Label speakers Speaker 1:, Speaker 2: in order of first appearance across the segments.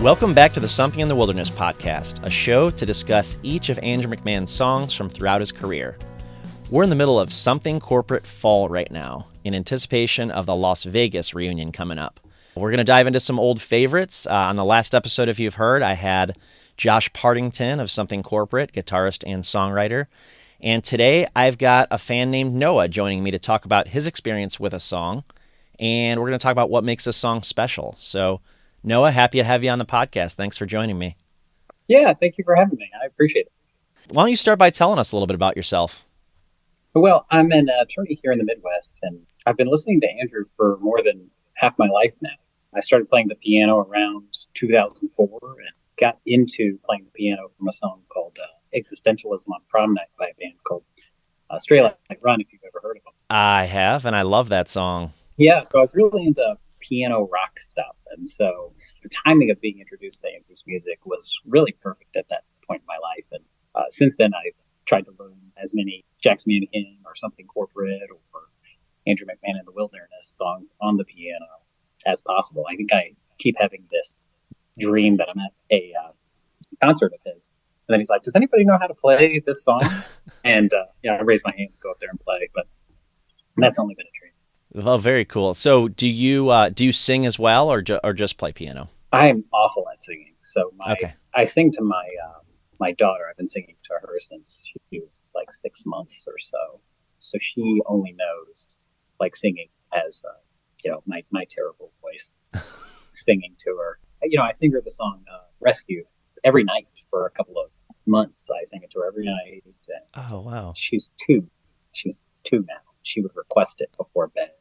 Speaker 1: Welcome back to the Something in the Wilderness podcast, a show to discuss each of Andrew McMahon's songs from throughout his career. We're in the middle of Something Corporate Fall right now, in anticipation of the Las Vegas reunion coming up. We're going to dive into some old favorites. On the last episode, if you've heard, I had Josh Partington of Something Corporate, guitarist and songwriter. And today, I've got a fan named Noah joining me to talk about his experience with a song. And we're going to talk about what makes this song special. So, Noah, happy to have you on the podcast. Thanks for joining me.
Speaker 2: Yeah, thank you for having me. I appreciate it.
Speaker 1: Why don't you start by telling us a little bit about yourself?
Speaker 2: Well, I'm an attorney here in the Midwest, and I've been listening to Andrew for more than half my life now. I started playing the piano around 2004 and got into playing the piano from a song called Existentialism on Prom Night by a band called Stray Like Run, if you've ever heard of them.
Speaker 1: I have, and I love that song.
Speaker 2: Yeah, so I was really into piano rock stuff. And so the timing of being introduced to Andrew's music was really perfect at that point in my life. And since then, I've tried to learn as many Jack's Mannequin or Something Corporate or Andrew McMahon and the Wilderness songs on the piano as possible. I think I keep having this dream that I'm at a concert of his. And then he's like, does anybody know how to play this song? And I raise my hand to go up there and play. But that's only been a dream.
Speaker 1: Well, very cool. So do you sing as well or just play piano?
Speaker 2: I'm awful at singing. So
Speaker 1: Okay.
Speaker 2: I sing to my daughter. I've been singing to her since she was like 6 months or so. So she only knows like singing as my terrible voice singing to her. I sing her the song Rescue every night for a couple of months. I sing it to her every night.
Speaker 1: Oh, wow.
Speaker 2: She's two now. She would request it before bed.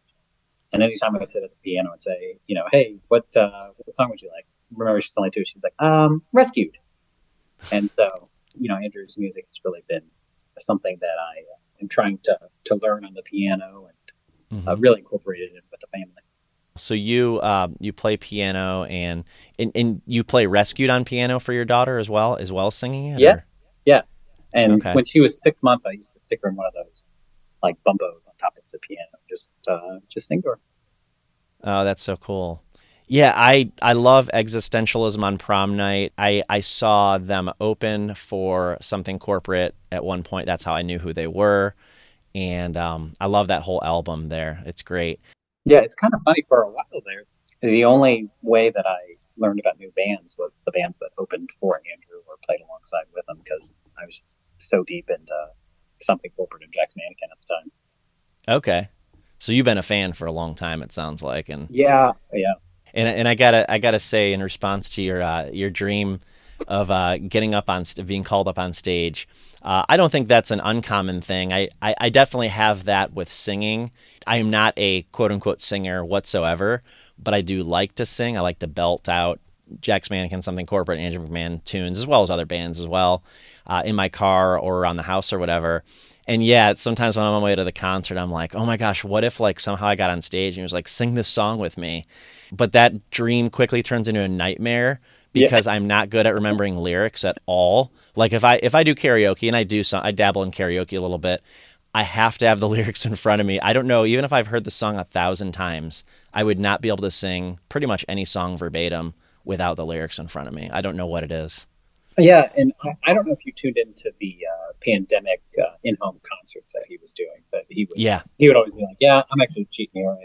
Speaker 2: And anytime I sit at the piano and say, hey, what song would you like? Remember, she's only 2. She's like, Rescued. And so, Andrew's music has really been something that I am trying to learn on the piano and really incorporated it with the family.
Speaker 1: So you play piano and you play Rescued on piano for your daughter as well as singing it?
Speaker 2: Yes. Yeah. And
Speaker 1: Okay.
Speaker 2: when she was 6 months, I used to stick her in one of those like bumpos on top of the piano, just sing to her.
Speaker 1: Oh, that's so cool. Yeah, I love Existentialism on Prom Night. I saw them open for Something Corporate at one point. That's how I knew who they were. And I love that whole album there. It's great.
Speaker 2: Yeah, it's kind of funny. For a while there, the only way that I learned about new bands was the bands that opened for Andrew or played alongside with him, because I was just so deep into Something Corporate and Jack's Mannequin at the time.
Speaker 1: Okay. So you've been a fan for a long time, it sounds like. And
Speaker 2: Yeah.
Speaker 1: I gotta say, in response to your dream of getting up on being called up on stage, I don't think that's an uncommon thing. I definitely have that with singing. I am not a quote unquote singer whatsoever, but I do like to sing. I like to belt out Jack's Mannequin, Something Corporate, Andrew McMahon tunes, as well as other bands as well, in my car or around the house or whatever. And yeah, sometimes when I'm on my way to the concert, I'm like, oh my gosh, what if like somehow I got on stage and he was like, sing this song with me? But that dream quickly turns into a nightmare because I'm not good at remembering lyrics at all. Like if I do karaoke, and I dabble in karaoke a little bit, I have to have the lyrics in front of me. I don't know, even if I've heard the song 1,000 times, I would not be able to sing pretty much any song verbatim without the lyrics in front of me. I don't know what it is.
Speaker 2: Yeah, and I don't know if you tuned into the pandemic in-home concerts that he was doing, but he would always be like, yeah, I'm actually cheating here.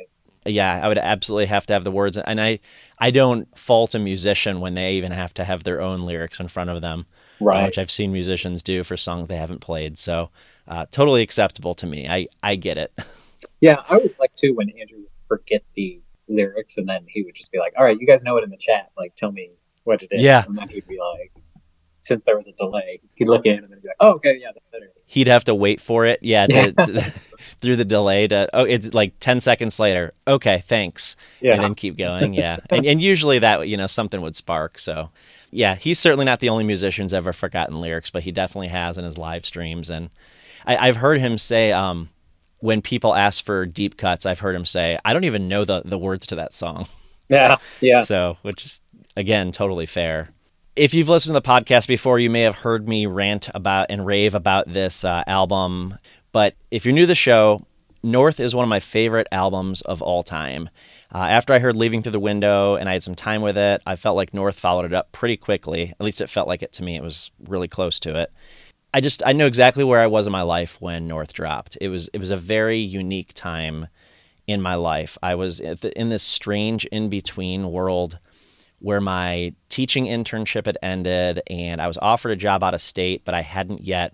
Speaker 1: Yeah, I would absolutely have to have the words. And I don't fault a musician when they even have to have their own lyrics in front of them,
Speaker 2: Right.
Speaker 1: Which I've seen musicians do for songs they haven't played. So totally acceptable to me. I get it.
Speaker 2: Yeah, I was like, too, when Andrew would forget the lyrics, and then he would just be like, all right, you guys know it in the chat. Like, tell me what it is.
Speaker 1: Yeah.
Speaker 2: And then he'd be like, since there was a delay, he'd look in and then he'd be like, oh, okay, yeah, that's better.
Speaker 1: He'd have to wait for it, through the delay it's like 10 seconds later. Okay, thanks.
Speaker 2: Yeah.
Speaker 1: And then keep going, yeah. and usually that, something would spark. So, yeah, he's certainly not the only musician who's ever forgotten lyrics, but he definitely has in his live streams. And I've heard him say, when people ask for deep cuts, I've heard him say, I don't even know the words to that song.
Speaker 2: Yeah.
Speaker 1: So, which is, again, totally fair. If you've listened to the podcast before, you may have heard me rant about and rave about this album. But if you're new to the show, North is one of my favorite albums of all time. After I heard Leaving Through the Window and I had some time with it, I felt like North followed it up pretty quickly. At least it felt like it to me. It was really close to it. I know exactly where I was in my life when North dropped. It was a very unique time in my life. I was in this strange in-between world where my teaching internship had ended and I was offered a job out of state, but I hadn't yet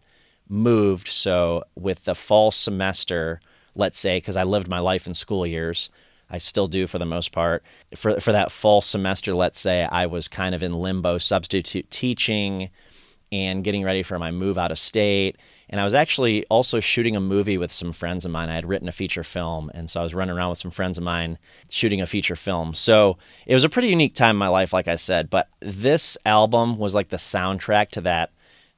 Speaker 1: moved. So with the fall semester, let's say, because I lived my life in school years, I still do for the most part. For that fall semester, let's say, I was kind of in limbo, substitute teaching and getting ready for my move out of state. And I was actually also shooting a movie with some friends of mine. I had written a feature film, and so I was running around with some friends of mine shooting a feature film. So it was a pretty unique time in my life, like I said. But this album was like the soundtrack to that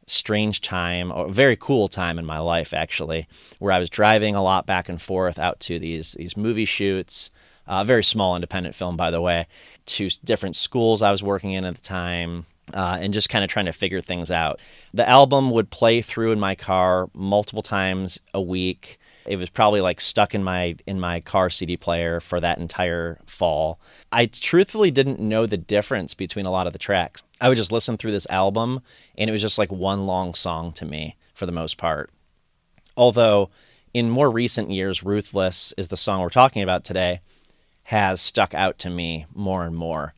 Speaker 1: strange time, or very cool time in my life, actually, where I was driving a lot back and forth out to these movie shoots, very small independent film, by the way, to different schools I was working in at the time, and just kind of trying to figure things out. The album would play through in my car multiple times a week. It was probably like stuck in my car CD player for that entire fall. I truthfully didn't know the difference between a lot of the tracks. I would just listen through this album, and it was just like one long song to me for the most part. Although in more recent years, Ruthless is the song we're talking about today, has stuck out to me more and more.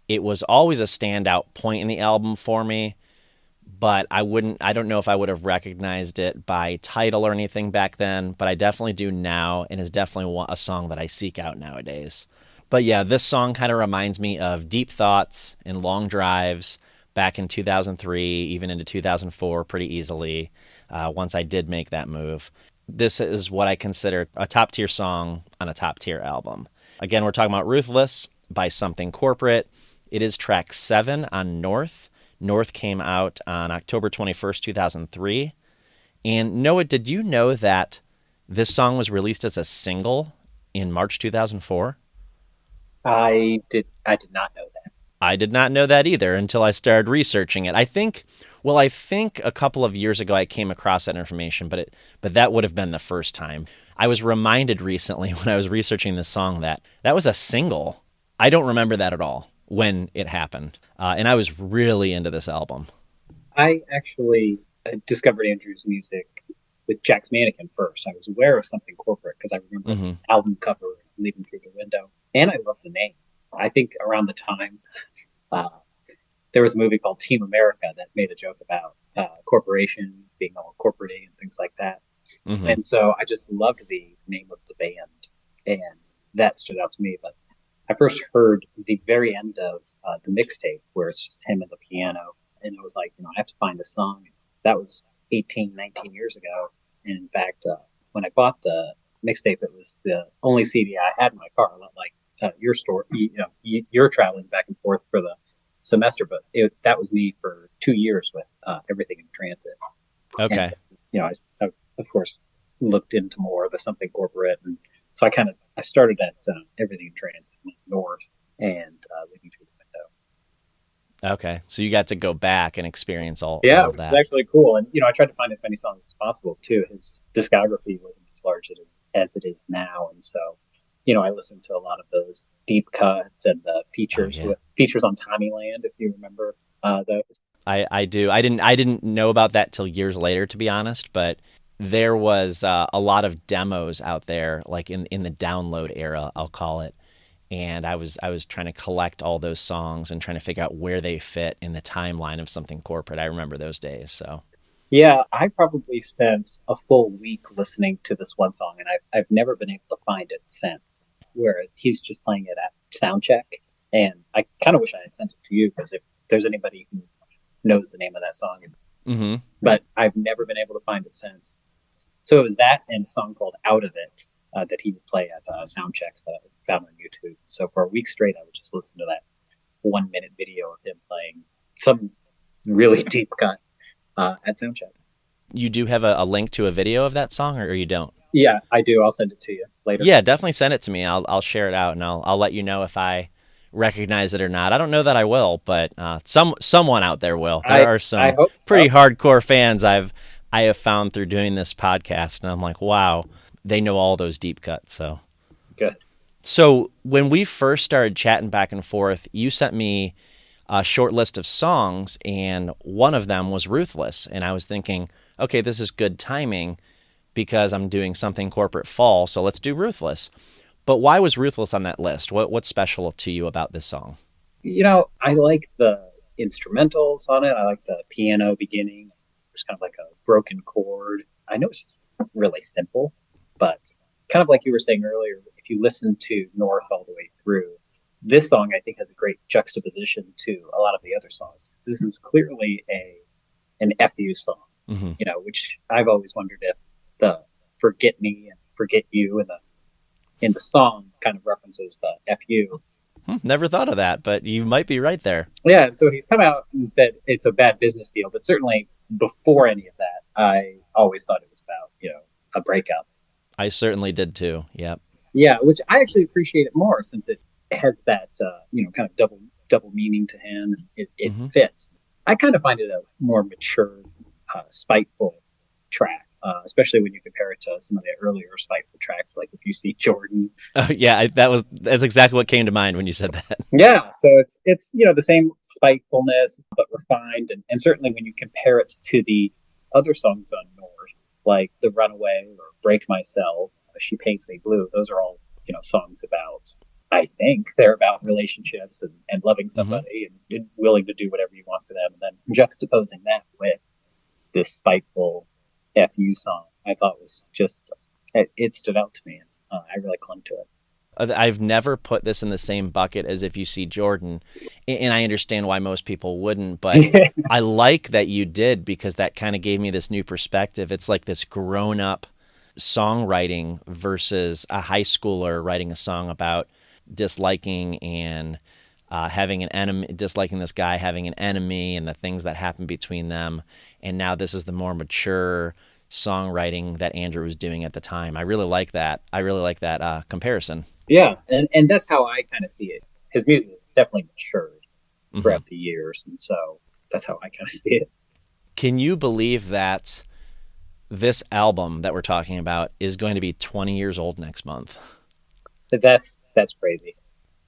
Speaker 1: It was always a standout point in the album for me, but I don't know if I would have recognized it by title or anything back then, but I definitely do now, and is definitely a song that I seek out nowadays. But yeah, this song kind of reminds me of deep thoughts and long drives back in 2003, even into 2004 pretty easily, once I did make that move. This is what I consider a top-tier song on a top-tier album. Again, we're talking about Ruthless by Something Corporate. It is track 7 on North. North came out on October 21st, 2003. And Noah, did you know that this song was released as a single in March 2004?
Speaker 2: I did not know that.
Speaker 1: I did not know that either until I started researching it. I think a couple of years ago I came across that information, but that would have been the first time. I was reminded recently when I was researching this song that was a single. I don't remember that at all when it happened. And I was really into this album.
Speaker 2: I actually discovered Andrew's music with Jack's Mannequin first. I was aware of Something Corporate because I remember the album cover, Leaving Through the Window, and I love the name. I think around the time there was a movie called Team America that made a joke about corporations being all corporate and things like that. Mm-hmm. And so I just loved the name of the band, and that stood out to me. But I first heard the very end of the mixtape where it's just him and the piano. And I was like, I have to find a song. That was 18, 19 years ago. And in fact, when I bought the mixtape, it was the only CD I had in my car. Not like your store, you're traveling back and forth for the semester, but that was me for 2 years with everything in transit.
Speaker 1: Okay.
Speaker 2: And, I of course looked into more of the Something Corporate, and so I started at everything in transit, North, and Leaving Through the Window.
Speaker 1: Okay, so you got to go back and experience all
Speaker 2: that.
Speaker 1: Which
Speaker 2: is actually cool. And I tried to find as many songs as possible too. His discography wasn't as large as it is now, and so I listened to a lot of those deep cuts and the features with features on Tommyland, if you remember those.
Speaker 1: I do. I didn't know about that till years later, to be honest, but there was a lot of demos out there, like in the download era, I'll call it. And I was trying to collect all those songs and trying to figure out where they fit in the timeline of Something Corporate. I remember those days. So
Speaker 2: yeah, I probably spent a full week listening to this one song, and I've never been able to find it since. Whereas he's just playing it at soundcheck, and I kind of wish I had sent it to you, because if there's anybody who knows the name of that song, but I've never been able to find it since. So it was that and a song called Out of It that he would play at soundchecks that I found on YouTube. So for a week straight, I would just listen to that 1 minute video of him playing some really deep cut at soundcheck.
Speaker 1: You do have a link to a video of that song, or you don't?
Speaker 2: Yeah, I do. I'll send it to you later.
Speaker 1: Yeah, definitely send it to me. I'll share it out, and I'll let you know if I recognize it or not. I don't know that I will, but someone out there will. There are some pretty hardcore fans I have found through doing this podcast, and I'm like, wow, they know all those deep cuts. So
Speaker 2: good.
Speaker 1: So when we first started chatting back and forth, you sent me a short list of songs, and one of them was Ruthless. And I was thinking, okay, this is good timing because I'm doing something corporate fall, so let's do Ruthless. But why was Ruthless on that list? What's special to you about this song?
Speaker 2: I like the instrumentals on it. I like the piano beginning. There's kind of like a broken chord. I know it's really simple, but kind of like you were saying earlier, if you listen to North all the way through, this song I think has a great juxtaposition to a lot of the other songs. This is clearly a an FU song,
Speaker 1: Mm-hmm.
Speaker 2: which I've always wondered if the "Forget Me" and "Forget You" in the song kind of references the FU.
Speaker 1: Never thought of that, but you might be right there.
Speaker 2: Yeah, so he's come out and said it's a bad business deal, but certainly before any of that, I always thought it was about a breakup.
Speaker 1: I certainly did too. Yep.
Speaker 2: Yeah, which I actually appreciate it more since it has that kind of double meaning to him. It
Speaker 1: Mm-hmm.
Speaker 2: fits. I kind of find it a more mature, spiteful track, especially when you compare it to some of the earlier spiteful tracks, like if you see Jordan.
Speaker 1: Oh, yeah, that's exactly what came to mind when you said that.
Speaker 2: Yeah, so it's the same spitefulness but refined, and certainly when you compare it to the other songs on North, like The Runaway or Break Myself, She Paints Me Blue, those are all songs about. I think they're about relationships and loving
Speaker 1: Mm-hmm.
Speaker 2: somebody and willing to do whatever you want for them, and then juxtaposing that with this spiteful "fu" song, I thought was just it stood out to me, and I really clung to it.
Speaker 1: I've never put this in the same bucket as If You See Jordan, and I understand why most people wouldn't, but I like that you did because that kind of gave me this new perspective. It's like this grown up songwriting versus a high schooler writing a song about disliking and having an enemy, disliking this guy, having an enemy, and the things that happen between them. And now this is the more mature songwriting that Andrew was doing at the time. I really like that. I really like that comparison.
Speaker 2: Yeah, and that's how I kind of see it. His music has definitely matured
Speaker 1: Mm-hmm.
Speaker 2: throughout the years, and so that's how I kind of see it.
Speaker 1: Can you believe that this album that we're talking about is going to be 20 years old next month?
Speaker 2: That's crazy.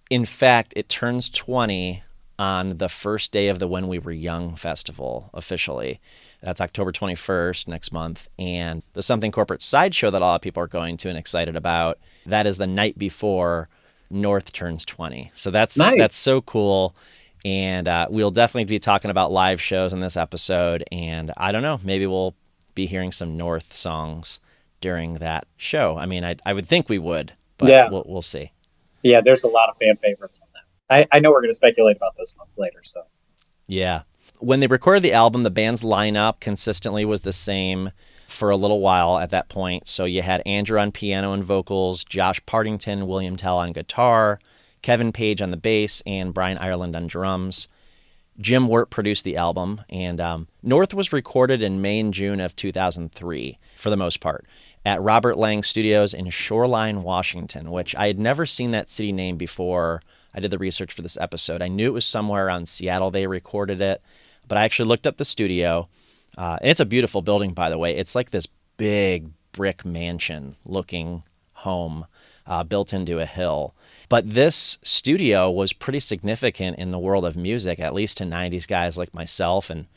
Speaker 1: In fact, it turns 20 on the first day of the When We Were Young festival officially. That's October 21st next month. And the Something Corporate sideshow that a lot of people are going to and excited about, that is the night before North turns 20. So that's
Speaker 2: Nice.
Speaker 1: so cool. And we'll definitely be talking about live shows in this episode. And I don't know, maybe we'll be hearing some North songs during that show. I mean, I would think we would, but
Speaker 2: Yeah,
Speaker 1: we'll see.
Speaker 2: yeah. There's a lot of fan favorites on that. I know we're going to speculate about those songs later. So
Speaker 1: Yeah. When they recorded the album, the band's lineup consistently was the same for a little while at that point. So you had Andrew on piano and vocals, Josh Partington, William Tell on guitar, Kevin Page on the bass, and Brian Ireland on drums. Jim Wirt produced the album, and North was recorded in May and June of 2003, for the most part, at Robert Lang Studios in Shoreline, Washington, which I had never seen that city name before I did the research for this episode. I knew it was somewhere around Seattle they recorded it, but I actually looked up the studio. And it's a beautiful building, by the way. It's like this big brick mansion looking home built into a hill. But this studio was pretty significant in the world of music, at least to 90s guys like myself and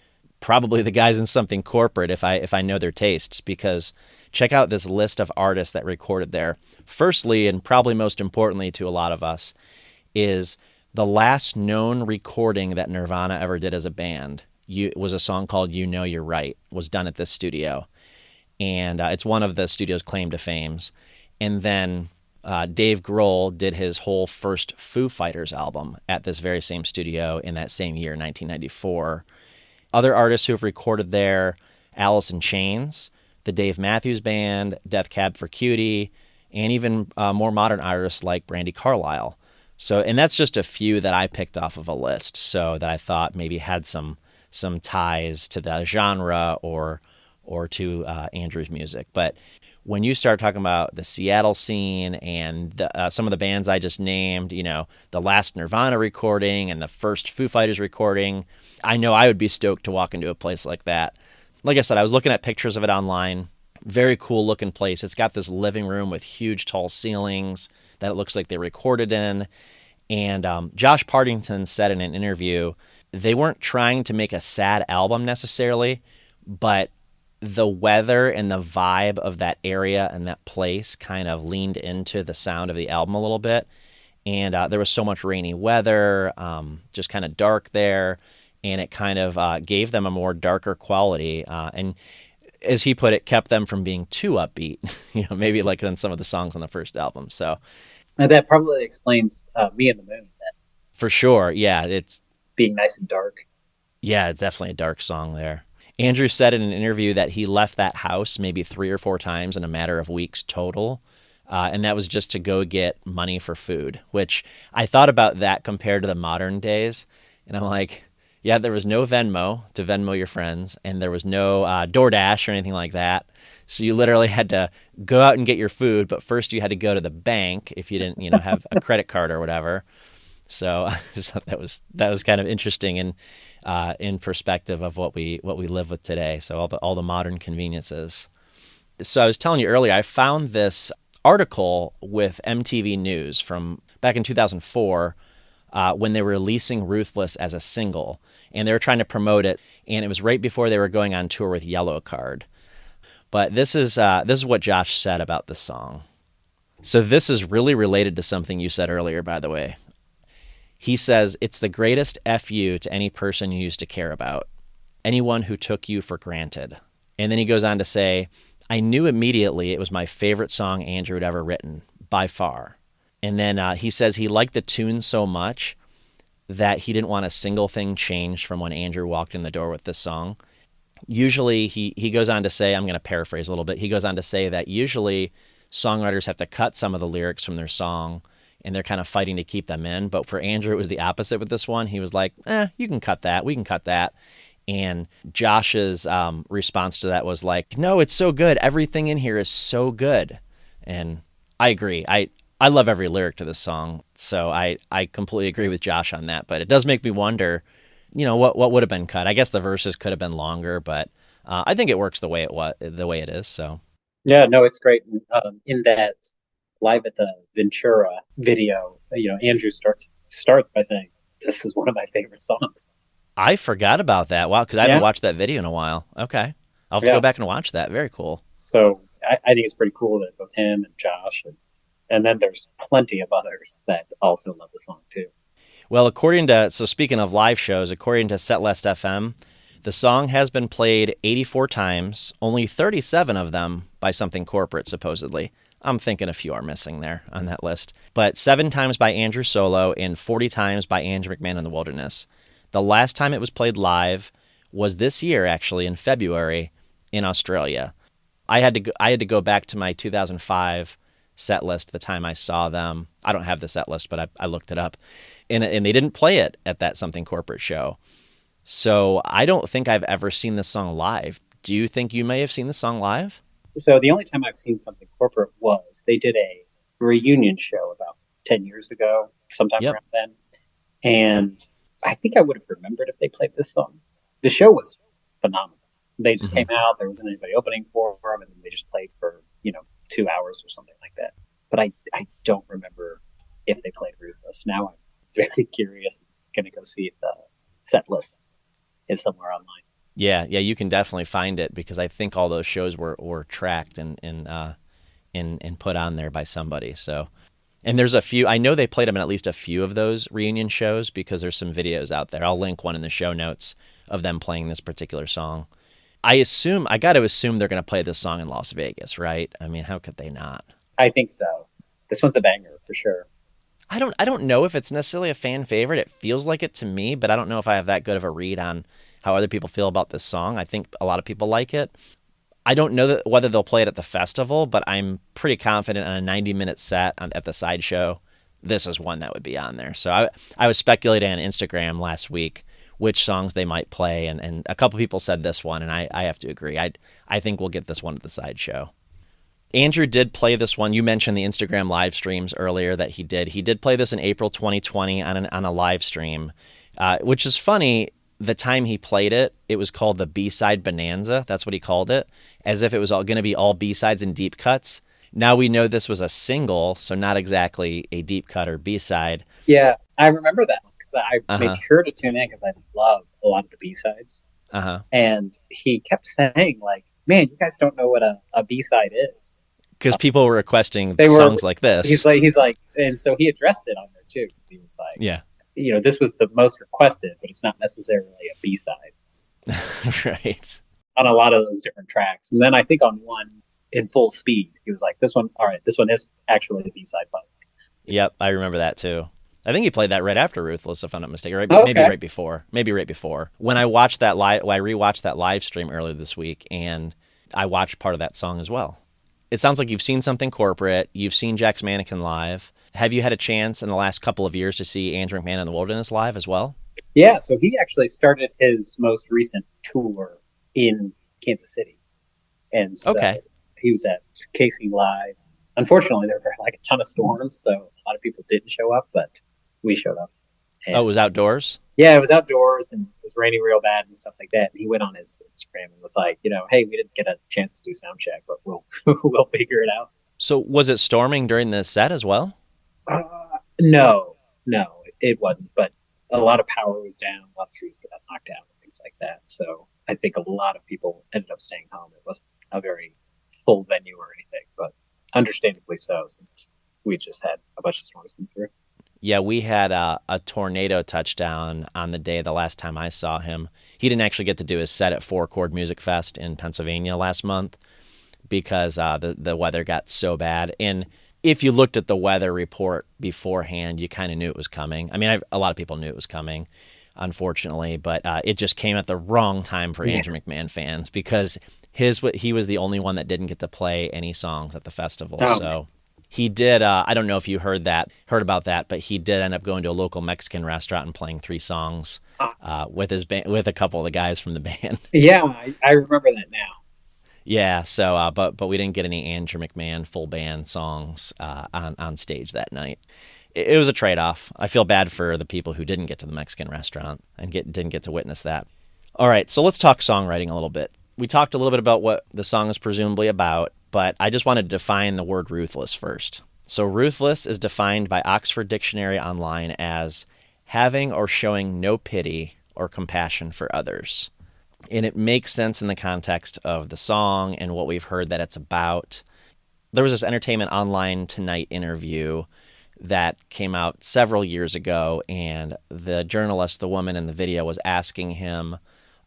Speaker 1: probably the guys in Something Corporate if I know their tastes, because check out this list of artists that recorded there. Firstly, and probably most importantly to a lot of us, is the last known recording that Nirvana ever did as a band. It was a song called You Know You're Right, was done at this studio. And it's one of the studio's claim to fames. And then Dave Grohl did his whole first Foo Fighters album at this very same studio in that same year, 1994. Other artists who have recorded there, Alice in Chains, the Dave Matthews Band, Death Cab for Cutie, and even more modern artists like Brandi Carlile. So, and that's just a few that I picked off of a list, so that I thought maybe had some ties to the genre or to Andrew's music. But when you start talking about the Seattle scene and some of the bands I just named, the last Nirvana recording and the first Foo Fighters recording, I know I would be stoked to walk into a place like that. Like I said, I was looking at pictures of it online. Very cool looking place. It's got this living room with huge tall ceilings that it looks like they recorded in. And Josh Partington said in an interview, they weren't trying to make a sad album necessarily, but the weather and the vibe of that area and that place kind of leaned into the sound of the album a little bit. And there was so much rainy weather, just kind of dark there, and it kind of gave them a more darker quality. And as he put it, kept them from being too upbeat, maybe like in some of the songs on the first album. So
Speaker 2: And that probably explains Me and the Moon, that
Speaker 1: for sure, yeah, it's
Speaker 2: being nice and dark.
Speaker 1: definitely a dark song there. Andrew said in an interview that he left that house maybe 3 or 4 times in a matter of weeks total. And that was just to go get money for food, which I thought about that compared to the modern days. And I'm like, yeah, there was no Venmo to Venmo your friends, and there was no DoorDash or anything like that. So you literally had to go out and get your food, but first you had to go to the bank if you didn't, have a credit card or whatever. So that was kind of interesting in perspective of what we live with today. So all the modern conveniences. So I was telling you earlier, I found this article with MTV News from back in 2004 when they were releasing Ruthless as a single, and they were trying to promote it, and it was right before they were going on tour with Yellow Card. But this is what Josh said about this song. So this is really related to something you said earlier, by the way. He says, it's the greatest FU to any person you used to care about, anyone who took you for granted. And then he goes on to say, I knew immediately it was my favorite song Andrew had ever written, by far. And then he says he liked the tune so much that he didn't want a single thing changed from when Andrew walked in the door with this song. Usually, he goes on to say, I'm going to paraphrase a little bit, he goes on to say that usually songwriters have to cut some of the lyrics from their song, and they're kind of fighting to keep them in. But for Andrew, it was the opposite with this one. He was like, you can cut that. We can cut that. And Josh's response to that was like, no, it's so good. Everything in here is so good. And I agree. I love every lyric to this song. So I completely agree with Josh on that. But it does make me wonder, what would have been cut. I guess the verses could have been longer, but I think it works the way it is. So
Speaker 2: Yeah, no, it's great. In that live at the Ventura video, Andrew starts by saying, "This is one of my favorite songs."
Speaker 1: I forgot about that. Wow, because I haven't watched that video in a while. Okay, I'll have to go back and watch that. Very cool.
Speaker 2: So I think it's pretty cool that both him and Josh, and then there's plenty of others that also love the song too.
Speaker 1: Well, speaking of live shows, according to Setlist FM, the song has been played 84 times, only 37 of them by something corporate, supposedly. I'm thinking a few are missing there on that list. But 7 times by Andrew solo and 40 times by Andrew McMahon in the Wilderness. The last time it was played live was this year, actually, in February in Australia. I had to go back to my 2005 set list the time I saw them. I don't have the set list, but I looked it up. And they didn't play it at that Something Corporate show. So I don't think I've ever seen this song live. Do you think you may have seen this song live?
Speaker 2: So the only time I've seen Something Corporate was they did a reunion show about 10 years ago, sometime around then. And I think I would have remembered if they played this song. The show was phenomenal. They just came out. There wasn't anybody opening for them, and then they just played for 2 hours or something like that. But I don't remember if they played Ruthless. Now I'm very curious. I'm going to go see if the set list is somewhere online.
Speaker 1: Yeah, you can definitely find it because I think all those shows were tracked and put on there by somebody. So, and there's a few. I know they played them in at least a few of those reunion shows because there's some videos out there. I'll link one in the show notes of them playing this particular song. I got to assume they're going to play this song in Las Vegas, right? I mean, how could they not?
Speaker 2: I think so. This one's a banger for sure.
Speaker 1: I don't know if it's necessarily a fan favorite. It feels like it to me, but I don't know if I have that good of a read on how other people feel about this song. I think a lot of people like it. I don't know whether they'll play it at the festival, but I'm pretty confident on a 90-minute set at the sideshow, this is one that would be on there. So I was speculating on Instagram last week which songs they might play, and a couple people said this one, and I have to agree. I think we'll get this one at the sideshow. Andrew did play this one. You mentioned the Instagram live streams earlier that he did. He did play this in April 2020 on a live stream, which is funny. the time he played it, it was called the B-side bonanza. That's what he called it, as if it was all going to be all B-sides and deep cuts. Now we know this was a single, so not exactly a deep cut or B-side.
Speaker 2: Yeah, I remember that one because I made
Speaker 1: Uh-huh.
Speaker 2: sure to tune in because I love a lot of the B-sides.
Speaker 1: Uh-huh.
Speaker 2: And he kept saying, like, man, you guys don't know what a B-side is.
Speaker 1: Because people were requesting
Speaker 2: They were,
Speaker 1: songs like this.
Speaker 2: he's like, and so he addressed it on there too because he was like,
Speaker 1: Yeah.
Speaker 2: this was the most requested, but it's not necessarily a B-side
Speaker 1: Right.
Speaker 2: on a lot of those different tracks. And then I think on one in Full Speed, he was like, this one, all right, this one is actually a B-side, by the way.
Speaker 1: Yep, I remember that too. I think he played that right after Ruthless, if I'm not mistaken. Right,
Speaker 2: Oh,
Speaker 1: maybe
Speaker 2: okay.
Speaker 1: right before. Maybe right before. When I watched that live, I rewatched that live stream earlier this week, and I watched part of that song as well. It sounds like you've seen something corporate. You've seen Jack's Mannequin live. Have you had a chance in the last couple of years to see Andrew McMahon in the Wilderness live as well?
Speaker 2: Yeah, so he actually started his most recent tour in Kansas City. And so
Speaker 1: Okay.
Speaker 2: he was at Casey Live. Unfortunately, there were like a ton of storms, so a lot of people didn't show up, but we showed up. And
Speaker 1: Oh, it was outdoors?
Speaker 2: yeah, it was outdoors and it was raining real bad and stuff like that. And he went on his Instagram and was like, hey, we didn't get a chance to do sound check, but we'll we'll figure it out.
Speaker 1: So was it storming during the set as well?
Speaker 2: Uh, no, it wasn't. But a lot of power was down, a lot of trees got knocked down and things like that. So I think a lot of people ended up staying home. It wasn't a very full venue or anything, but understandably so, since we just had a bunch of storms come through.
Speaker 1: Yeah, we had a tornado touchdown on the day the last time I saw him. He didn't actually get to do his set at Four Chord Music Fest in Pennsylvania last month because the weather got so bad. And if you looked at the weather report beforehand, you kind of knew it was coming. I mean, a lot of people knew it was coming, unfortunately, but it just came at the wrong time for Andrew McMahon fans because he was the only one that didn't get to play any songs at the festival.
Speaker 2: Oh,
Speaker 1: So he did. I don't know if you heard about that, but he did end up going to a local Mexican restaurant and playing 3 songs with his band, with a couple of the guys from the band.
Speaker 2: yeah, I remember that now.
Speaker 1: Yeah. So, but we didn't get any Andrew McMahon full band songs on stage that night. It was a trade off. I feel bad for the people who didn't get to the Mexican restaurant and didn't get to witness that. All right. So let's talk songwriting a little bit. We talked a little bit about what the song is presumably about, but I just wanted to define the word ruthless first. So ruthless is defined by Oxford Dictionary Online as having or showing no pity or compassion for others. And it makes sense in the context of the song and what we've heard that it's about. There was this Entertainment Online Tonight interview that came out several years ago, and the journalist, the woman in the video, was asking him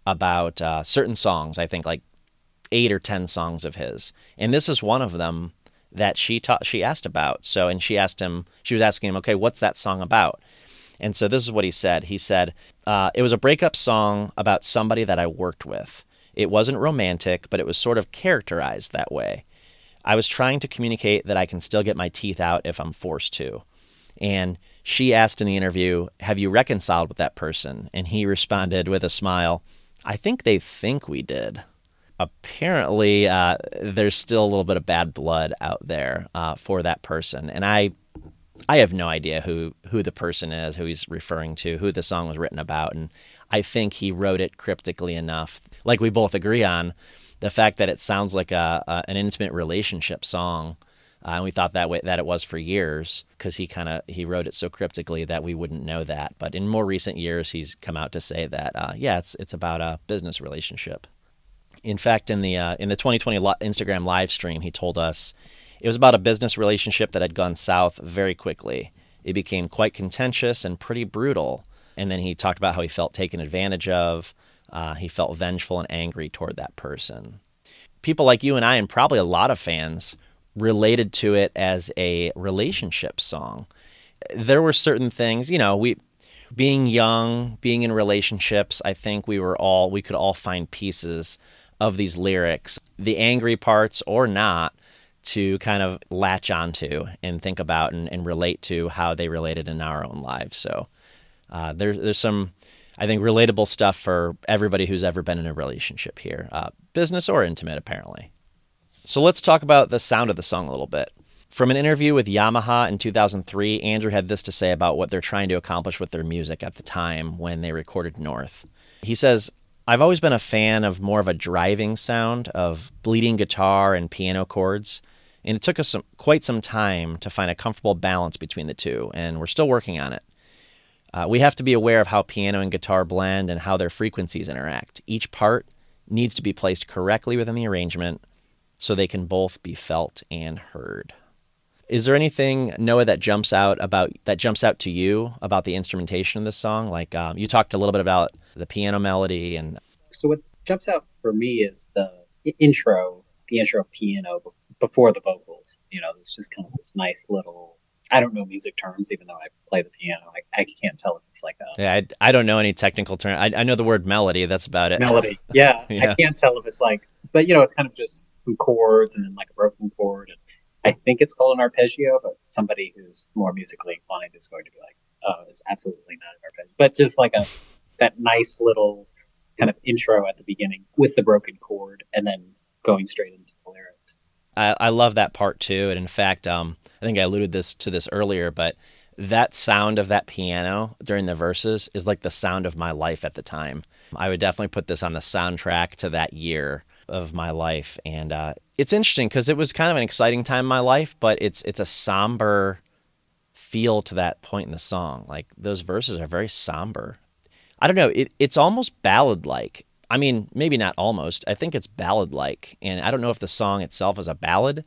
Speaker 1: about certain songs, I think like 8 or 10 songs of his. And this is one of them that she asked about. So, and she was asking him, okay, what's that song about? And so this is what he said. He said, it was a breakup song about somebody that I worked with. It wasn't romantic, but it was sort of characterized that way. I was trying to communicate that I can still get my teeth out if I'm forced to. And she asked in the interview, have you reconciled with that person? And he responded with a smile, I think they think we did. Apparently, there's still a little bit of bad blood out there for that person. And I have no idea who the person is, who he's referring to, who the song was written about. And I think he wrote it cryptically enough, like we both agree on, the fact that it sounds like an intimate relationship song. And we thought that it was for years because he wrote it so cryptically that we wouldn't know that. But in more recent years, he's come out to say that, it's about a business relationship. In fact, in the 2020 Instagram live stream, he told us it was about a business relationship that had gone south very quickly. It became quite contentious and pretty brutal. And then he talked about how he felt taken advantage of. He felt vengeful and angry toward that person. People like you and I, and probably a lot of fans, related to it as a relationship song. There were certain things, being young, being in relationships, I think we could all find pieces of these lyrics, the angry parts or not, to kind of latch onto and think about and relate to how they related in our own lives. So there's some, I think, relatable stuff for everybody who's ever been in a relationship here, business or intimate, apparently. So let's talk about the sound of the song a little bit. From an interview with Yamaha in 2003, Andrew had this to say about what they're trying to accomplish with their music at the time when they recorded North. He says, I've always been a fan of more of a driving sound of bleeding guitar and piano chords, and it took us quite some time to find a comfortable balance between the two, and we're still working on it. We have to be aware of how piano and guitar blend and how their frequencies interact. Each part needs to be placed correctly within the arrangement so they can both be felt and heard. Is there anything, Noah, that jumps out to you about the instrumentation of this song? Like you talked a little bit about the piano melody, and
Speaker 2: So what jumps out for me is the intro piano before the vocals. It's just kind of this nice little. I don't know music terms, even though I play the piano. I can't tell if it's like a
Speaker 1: yeah, I don't know any technical term. I know the word melody. That's about it.
Speaker 2: melody. Yeah, I
Speaker 1: Yeah.
Speaker 2: can't tell if it's like, but it's kind of just some chords and then like a broken chord. And I think it's called an arpeggio, but somebody who's more musically inclined is going to be like, oh, it's absolutely not an arpeggio. But just like that nice little kind of intro at the beginning with the broken chord and then going straight into the lyrics.
Speaker 1: I love that part too. And in fact, I think I alluded to this earlier, but that sound of that piano during the verses is like the sound of my life at the time. I would definitely put this on the soundtrack to that year of my life. And it's interesting because it was kind of an exciting time in my life, but it's a somber feel to that point in the song. Like those verses are very somber. I don't know. It's almost ballad-like. I mean, maybe not almost. I think it's ballad-like, and I don't know if the song itself is a ballad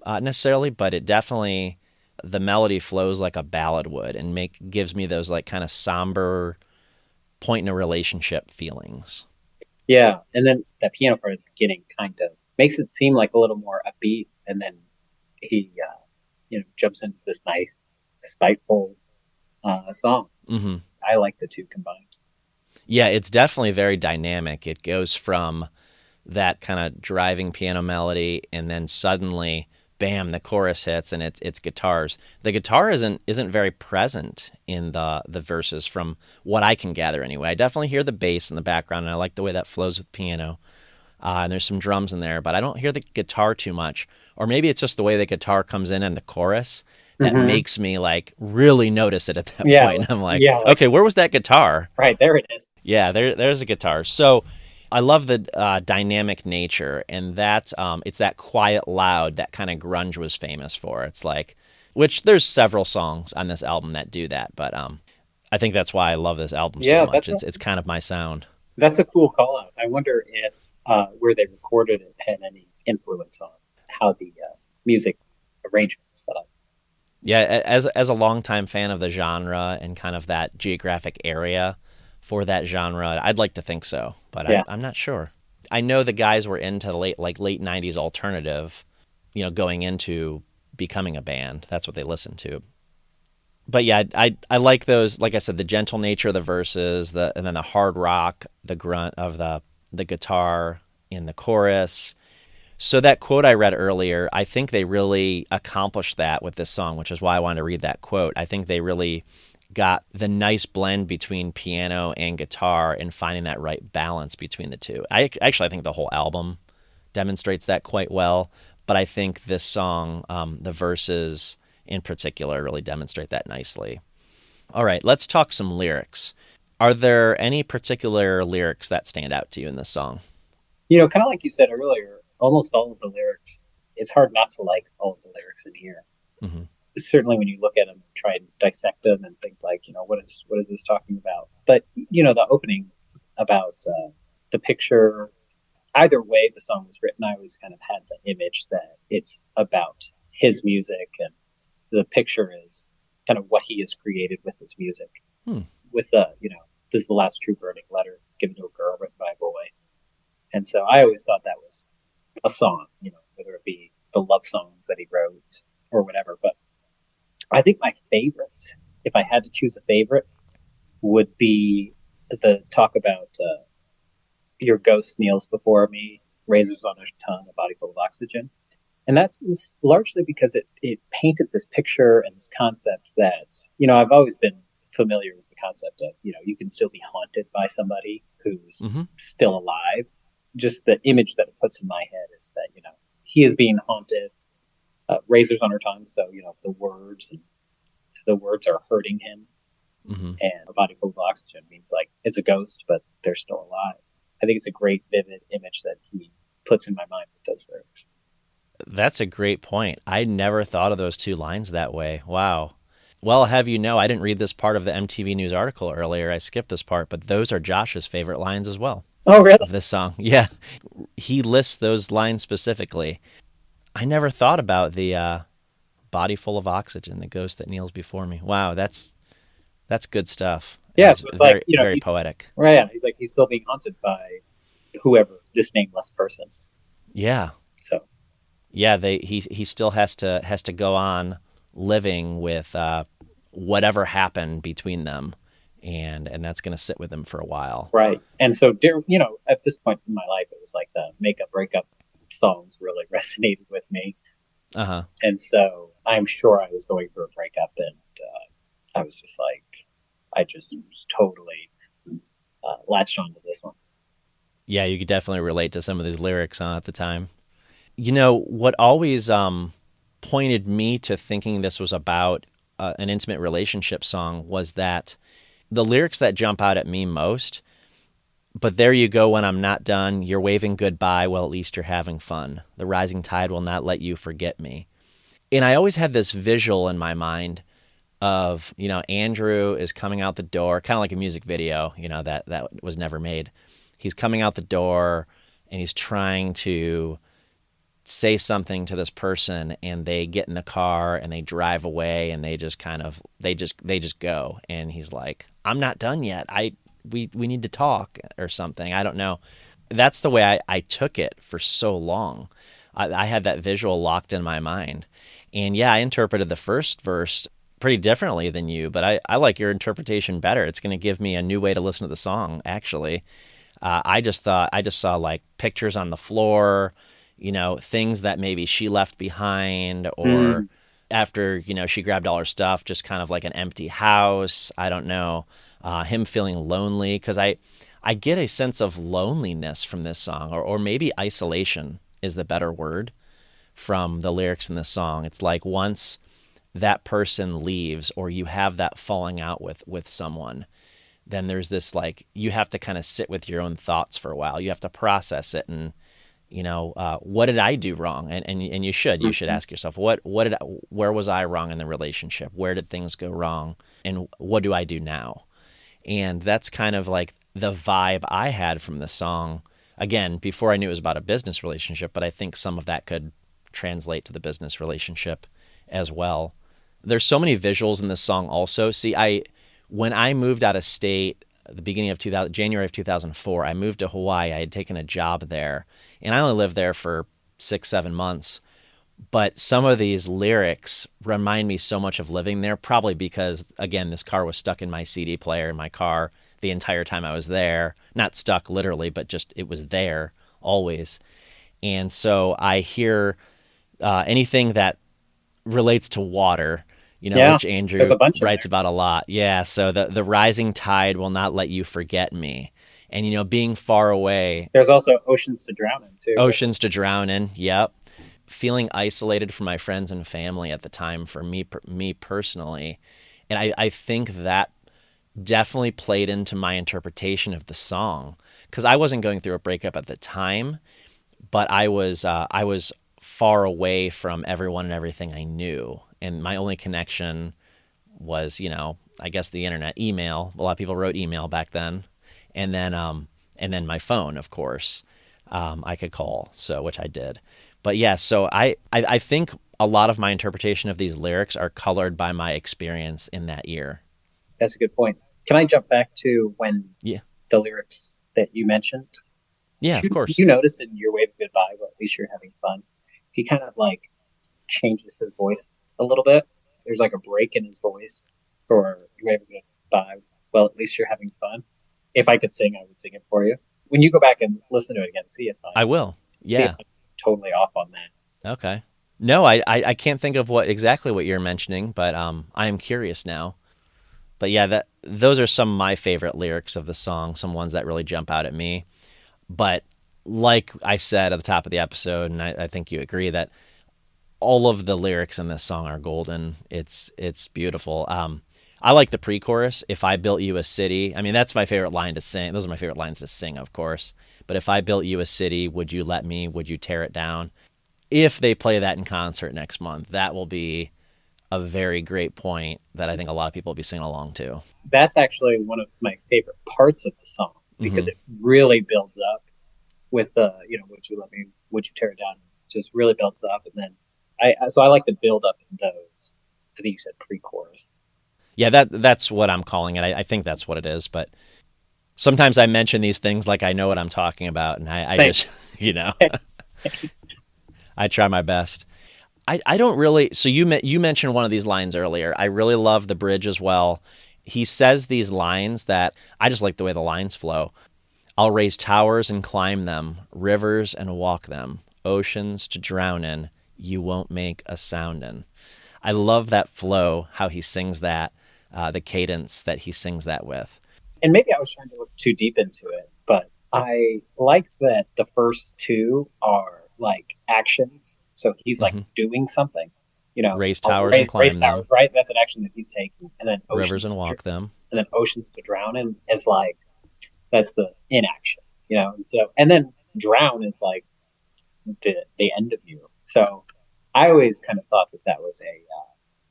Speaker 1: necessarily, but it definitely the melody flows like a ballad would, and gives me those like kind of somber point in a relationship feelings.
Speaker 2: Yeah, and then that piano part at the beginning kind of makes it seem like a little more upbeat, and then he, jumps into this nice, spiteful song.
Speaker 1: Hmm.
Speaker 2: I like the two combined.
Speaker 1: Yeah, it's definitely very dynamic. It goes from that kind of driving piano melody, and then suddenly, bam, the chorus hits, and it's guitars. The guitar isn't very present in the verses, from what I can gather anyway. I definitely hear the bass in the background, and I like the way that flows with piano. And there's some drums in there, but I don't hear the guitar too much. Or maybe it's just the way the guitar comes in the chorus that
Speaker 2: Mm-hmm.
Speaker 1: makes me like really notice it at that
Speaker 2: Yeah,
Speaker 1: point. I'm like,
Speaker 2: yeah, like
Speaker 1: okay, where was that guitar?
Speaker 2: right there it is.
Speaker 1: Yeah, there's a guitar. So I love the dynamic nature, and that it's that quiet, loud that kind of grunge was famous for. It's like, which there's several songs on this album that do that, but I think that's why I love this album so
Speaker 2: Yeah,
Speaker 1: much. It's kind of my sound.
Speaker 2: that's a cool call out. I wonder if where they recorded it had any influence on how the music arrangement was set up.
Speaker 1: Yeah, as a longtime fan of the genre and kind of that geographic area for that genre, I'd like to think so, but
Speaker 2: Yeah.
Speaker 1: I'm not sure. I know the guys were into the late '90s alternative, going into becoming a band. That's what they listened to. But yeah, I like those. Like I said, the gentle nature of the verses, and then the hard rock, the grunt of the guitar in the chorus. So that quote I read earlier, I think they really accomplished that with this song, which is why I wanted to read that quote. I think they really got the nice blend between piano and guitar and finding that right balance between the two. I think the whole album demonstrates that quite well, but I think this song, the verses in particular, really demonstrate that nicely. All right, let's talk some lyrics. Are there any particular lyrics that stand out to you in this song?
Speaker 2: Kind of like you said earlier, almost all of the lyrics, it's hard not to like all of the lyrics in here.
Speaker 1: Hmm.
Speaker 2: Certainly when you look at them, try and dissect them and think like, what is this talking about? But, the opening about the picture, either way the song was written, I always kind of had the image that it's about his music, and the picture is kind of what he has created with his music.
Speaker 1: Hmm.
Speaker 2: With this is the last true burning letter given to a girl written by a boy. And so I always thought that was a song, whether it be the love songs that he wrote or whatever. But I think my favorite, if I had to choose a favorite, would be the talk about your ghost kneels before me, razors on his tongue, a body full of oxygen. And that was largely because it painted this picture and this concept that, I've always been familiar with the concept of, you can still be haunted by somebody who's
Speaker 1: Hmm.
Speaker 2: still alive. Just the image that it puts in my head is that, he is being haunted, razors on her tongue. So, the words are hurting him.
Speaker 1: Hmm.
Speaker 2: and a body full of oxygen means like it's a ghost, but they're still alive. I think it's a great, vivid image that he puts in my mind with those lyrics.
Speaker 1: That's a great point. I never thought of those two lines that way. Wow. Well, have you know, I didn't read this part of the MTV News article earlier. I skipped this part, but those are Josh's favorite lines as well
Speaker 2: Oh, really?
Speaker 1: of this song. Yeah. He lists those lines specifically. I never thought about the body full of oxygen, the ghost that kneels before me. Wow, that's good stuff.
Speaker 2: Yeah,
Speaker 1: It's
Speaker 2: so it's like,
Speaker 1: very very
Speaker 2: he's
Speaker 1: poetic.
Speaker 2: right. Yeah, he's like he's still being haunted by whoever this nameless person.
Speaker 1: Yeah.
Speaker 2: So
Speaker 1: Yeah, he still has to go on living with whatever happened between them, and that's going to sit with him for a while.
Speaker 2: right, and so at this point in my life, it was like the makeup breakup songs really resonated with me,
Speaker 1: Uh huh.
Speaker 2: and so I'm sure I was going through a breakup, and I was just like, I just was totally latched onto this one.
Speaker 1: Yeah, you could definitely relate to some of these lyrics at the time. You know what always pointed me to thinking this was about an intimate relationship song was that the lyrics that jump out at me most. But there you go when I'm not done. You're waving goodbye. Well, at least you're having fun. The rising tide will not let you forget me. And I always had this visual in my mind of, Andrew is coming out the door, kind of like a music video, that was never made. He's coming out the door and he's trying to say something to this person, and they get in the car and they drive away, and they just kind of they just go, and he's like, I'm not done yet. We need to talk or something. I don't know. That's the way I took it for so long. I had that visual locked in my mind. And yeah, I interpreted the first verse pretty differently than you, but I like your interpretation better. It's going to give me a new way to listen to the song, actually. I just saw like pictures on the floor, things that maybe she left behind, or
Speaker 2: Mm.
Speaker 1: after, she grabbed all her stuff, just kind of like an empty house. I don't know. Him feeling lonely, because I get a sense of loneliness from this song, or maybe isolation is the better word from the lyrics in this song. It's like once that person leaves, or you have that falling out with someone, then there's this, like, you have to kind of sit with your own thoughts for a while. You have to process it, and what did I do wrong? And you should ask yourself, where was I wrong in the relationship? Where did things go wrong? And what do I do now? And that's kind of like the vibe I had from the song. Again, before I knew it was about a business relationship, but I think some of that could translate to the business relationship as well. There's so many visuals in this song also. See, when I moved out of state at the beginning of January of 2004, I moved to Hawaii. I had taken a job there, and I only lived there for 6-7 months. But some of these lyrics remind me so much of living there, probably because, again, this car was stuck in my CD player in my car the entire time I was there. Not stuck literally, but just it was there always. And so I hear anything that relates to water,
Speaker 2: Yeah,
Speaker 1: which
Speaker 2: there's
Speaker 1: Andrew
Speaker 2: a bunch in
Speaker 1: writes
Speaker 2: there.
Speaker 1: about a lot. Yeah, so the rising tide will not let you forget me. And, being far away,
Speaker 2: There's also oceans to drown in too.
Speaker 1: oceans to drown in. Yep. Feeling isolated from my friends and family at the time for me personally. And I think that definitely played into my interpretation of the song, because I wasn't going through a breakup at the time, but I was far away from everyone and everything I knew, and my only connection was, I guess the internet, email. A lot of people wrote email back then, and then my phone, of course. I could call, so which I did. But yeah, so I think a lot of my interpretation of these lyrics are colored by my experience in that year.
Speaker 2: That's a good point. Can I jump back to when
Speaker 1: Yeah,
Speaker 2: the lyrics that you mentioned?
Speaker 1: yeah,
Speaker 2: Did
Speaker 1: of
Speaker 2: did
Speaker 1: course.
Speaker 2: you notice in Your Wave Goodbye, well, at least you're having fun? He kind of like changes his voice a little bit. There's like a break in his voice for Your Wave Goodbye. Well, at least you're having fun. If I could sing, I would sing it for you. When you go back and listen to it again,
Speaker 1: I will.
Speaker 2: see if
Speaker 1: Yeah.
Speaker 2: I'm totally off on that.
Speaker 1: Okay. No, I can't think of what you're mentioning, but I am curious now. But yeah, that those are some of my favorite lyrics of the song, some ones that really jump out at me. But like I said at the top of the episode, and I think you agree that all of the lyrics in this song are golden. It's beautiful. I like the pre-chorus. If I built you a city, I mean, that's my favorite line to sing. Those are my favorite lines to sing, of course. But if I built you a city, would you let me? Would you tear it down? If they play that in concert next month, that will be a very great point that I think a lot of people will be singing along to.
Speaker 2: That's actually one of my favorite parts of the song
Speaker 1: Hmm.
Speaker 2: because it really builds up with the, would you let me, would you tear it down? It just really builds up. And then so I like the build up in those. I think you said pre-chorus.
Speaker 1: Yeah, that's what I'm calling it. I think that's what it is. But sometimes I mention these things like I know what I'm talking about, and I
Speaker 2: Same,
Speaker 1: just, you know,
Speaker 2: same, same.
Speaker 1: I try my best. I don't really. So you mentioned one of these lines earlier. I really love the bridge as well. He says these lines that I just like the way the lines flow. I'll raise towers and climb them, rivers and walk them, oceans to drown in. You won't make a sound in. I love that flow, how he sings that, the cadence that he sings that with.
Speaker 2: And maybe I was trying to look too deep into it, but I like that the first two are like actions. So he's like
Speaker 1: Hmm.
Speaker 2: doing something,
Speaker 1: Raise towers and
Speaker 2: raise
Speaker 1: climb
Speaker 2: towers,
Speaker 1: them,
Speaker 2: right? That's an action that he's taking. And then
Speaker 1: rivers and walk them.
Speaker 2: oceans to drown in is like, that's the inaction, And so, and then drown is like the end of you. So I always kind of thought that that was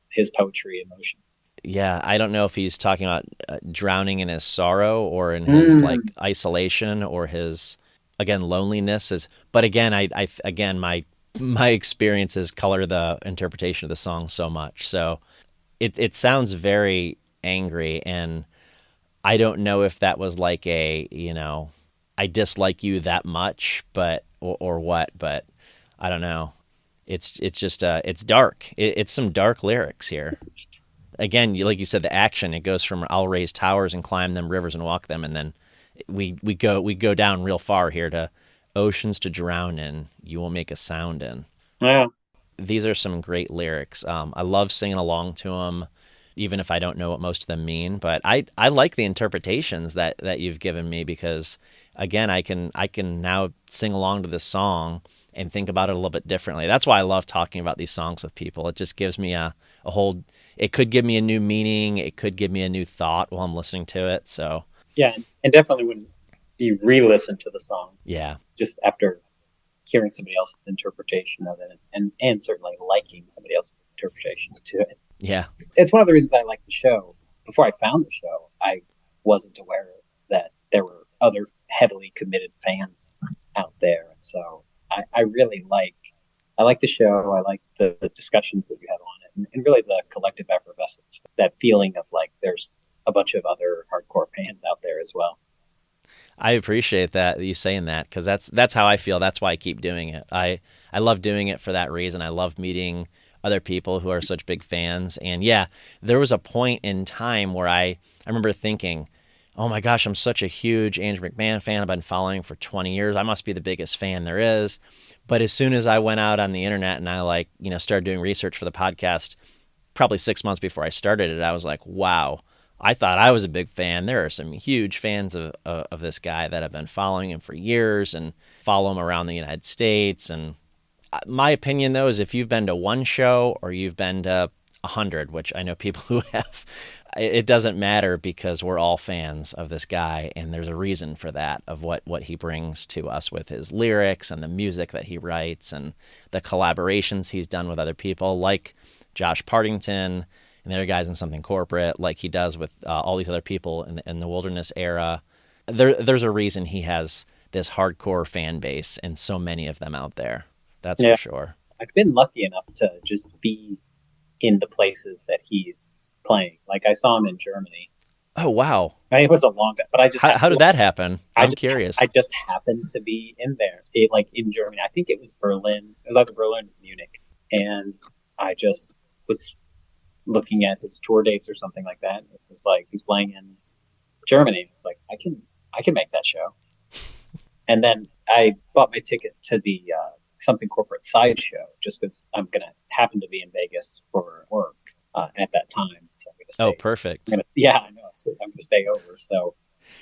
Speaker 2: his poetry in motion.
Speaker 1: Yeah, I don't know if he's talking about drowning in his sorrow or in his like
Speaker 2: Mm.
Speaker 1: isolation or his again loneliness is. But again, I again my experiences color the interpretation of the song so much. So it sounds very angry, and I don't know if that was like a I dislike you that much, but or what, but I don't know. It's just it's dark. It's some dark lyrics here. Again, like you said, the action, it goes from I'll raise towers and climb them, rivers and walk them, and then we go down real far here to oceans to drown in, you will make a sound in.
Speaker 2: Yeah.
Speaker 1: These are some great lyrics. I love singing along to them, even if I don't know what most of them mean. But I like the interpretations that you've given me because, again, I can now sing along to this song and think about it a little bit differently. That's why I love talking about these songs with people. It just gives me a whole. It could give me a new meaning. It could give me a new thought while I'm listening to it. So
Speaker 2: Yeah. And definitely when you re listen to the song,
Speaker 1: yeah,
Speaker 2: just after hearing somebody else's interpretation of it and certainly liking somebody else's interpretation to it.
Speaker 1: yeah,
Speaker 2: It's one of the reasons I like the show. Before I found the show, I wasn't aware that there were other heavily committed fans out there. And so I really I like the show. I like the discussions that you have on it and really the collective effervescence, that feeling of like there's a bunch of other hardcore fans out there as well.
Speaker 1: I appreciate that you saying that because that's how I feel. That's why I keep doing it. I love doing it for that reason. I love meeting other people who are such big fans. And yeah, there was a point in time where I remember thinking, oh my gosh, I'm such a huge Andrew McMahon fan. I've been following him for 20 years. I must be the biggest fan there is. But as soon as I went out on the internet and I started doing research for the podcast, probably 6 months before I started it, I was like, wow, I thought I was a big fan. There are some huge fans of this guy that have been following him for years and follow him around the United States. And my opinion, though, is if you've been to one show or you've been to 100, which I know people who have, it doesn't matter because we're all fans of this guy. And there's a reason for that, of what he brings to us with his lyrics and the music that he writes and the collaborations he's done with other people like Josh Partington and the other guys in Something Corporate, like he does with all these other people in the Wilderness era. There's a reason he has this hardcore fan base and so many of them out there. That's for
Speaker 2: Yeah.
Speaker 1: sure.
Speaker 2: I've been lucky enough to just be in the places that he's playing. Like I saw him in Germany.
Speaker 1: Oh, wow.
Speaker 2: It was a long time, but I just
Speaker 1: How did that happen?
Speaker 2: I
Speaker 1: I'm
Speaker 2: just
Speaker 1: curious.
Speaker 2: I just happened to be in there, like in Germany. I think it was Berlin. It was either Berlin or Munich, and I just was looking at his tour dates or something like that. It was like he's playing in Germany. It's like I can make that show. And then I bought my ticket to the Something Corporate sideshow just because I'm gonna happen to be in Vegas for work at that time. So I'm gonna
Speaker 1: Oh,
Speaker 2: stay.
Speaker 1: perfect.
Speaker 2: Yeah, I know. So I'm gonna stay over. So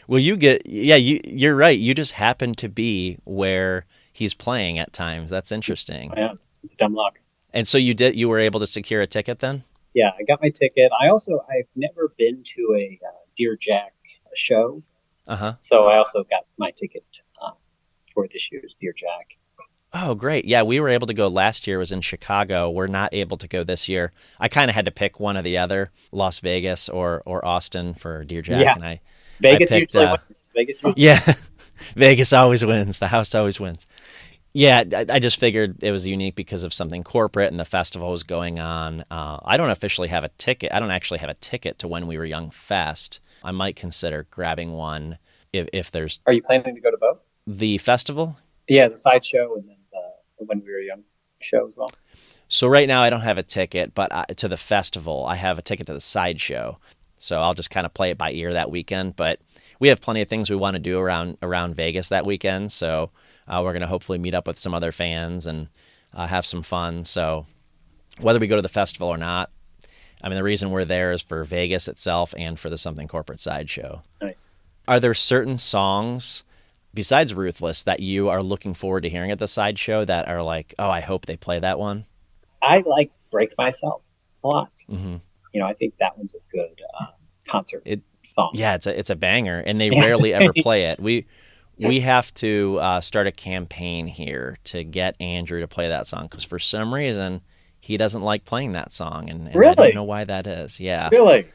Speaker 1: Well, you're right. You just happen to be where he's playing at times. That's interesting.
Speaker 2: yeah, it's dumb luck.
Speaker 1: And so you were able to secure a ticket then?
Speaker 2: Yeah, I got my ticket. I've never been to a Dear Jack show,
Speaker 1: Uh-huh.
Speaker 2: so I also got my ticket for this year's Dear Jack.
Speaker 1: Oh, great. Yeah, we were able to go last year. It was in Chicago. We're not able to go this year. I kind of had to pick one or the other, Las Vegas or Austin for Dear Jack,
Speaker 2: Yeah,
Speaker 1: and I
Speaker 2: Vegas
Speaker 1: picked
Speaker 2: usually wins. Vegas usually.
Speaker 1: yeah, Vegas always wins. The house always wins. Yeah, I just figured it was unique because of something corporate and the festival was going on. I don't officially have a ticket. I don't actually have a ticket to When We Were Young Fest. I might consider grabbing one if there's
Speaker 2: Are you planning to go to both?
Speaker 1: the festival.
Speaker 2: Yeah, the sideshow and then the When We Were Young show as well.
Speaker 1: So right now I don't have a ticket, but to the festival I have a ticket to the sideshow. So I'll just kind of play it by ear that weekend. But we have plenty of things we want to do around Vegas that weekend. So we're going to hopefully meet up with some other fans and have some fun. So whether we go to the festival or not, I mean, the reason we're there is for Vegas itself and for the Something Corporate Sideshow.
Speaker 2: Nice.
Speaker 1: Are there certain songs besides Ruthless that you are looking forward to hearing at the sideshow that are like, oh, I hope they play that one?
Speaker 2: I like Break Myself a lot.
Speaker 1: Hmm.
Speaker 2: I think that one's a good concert
Speaker 1: It,
Speaker 2: song.
Speaker 1: yeah, it's a banger, and they
Speaker 2: Yeah, it's
Speaker 1: rarely ever
Speaker 2: a-
Speaker 1: play it. We have to start a campaign here to get Andrew to play that song because for some reason he doesn't like playing that song, and I don't
Speaker 2: Really?
Speaker 1: know why that is. Yeah,
Speaker 2: Really?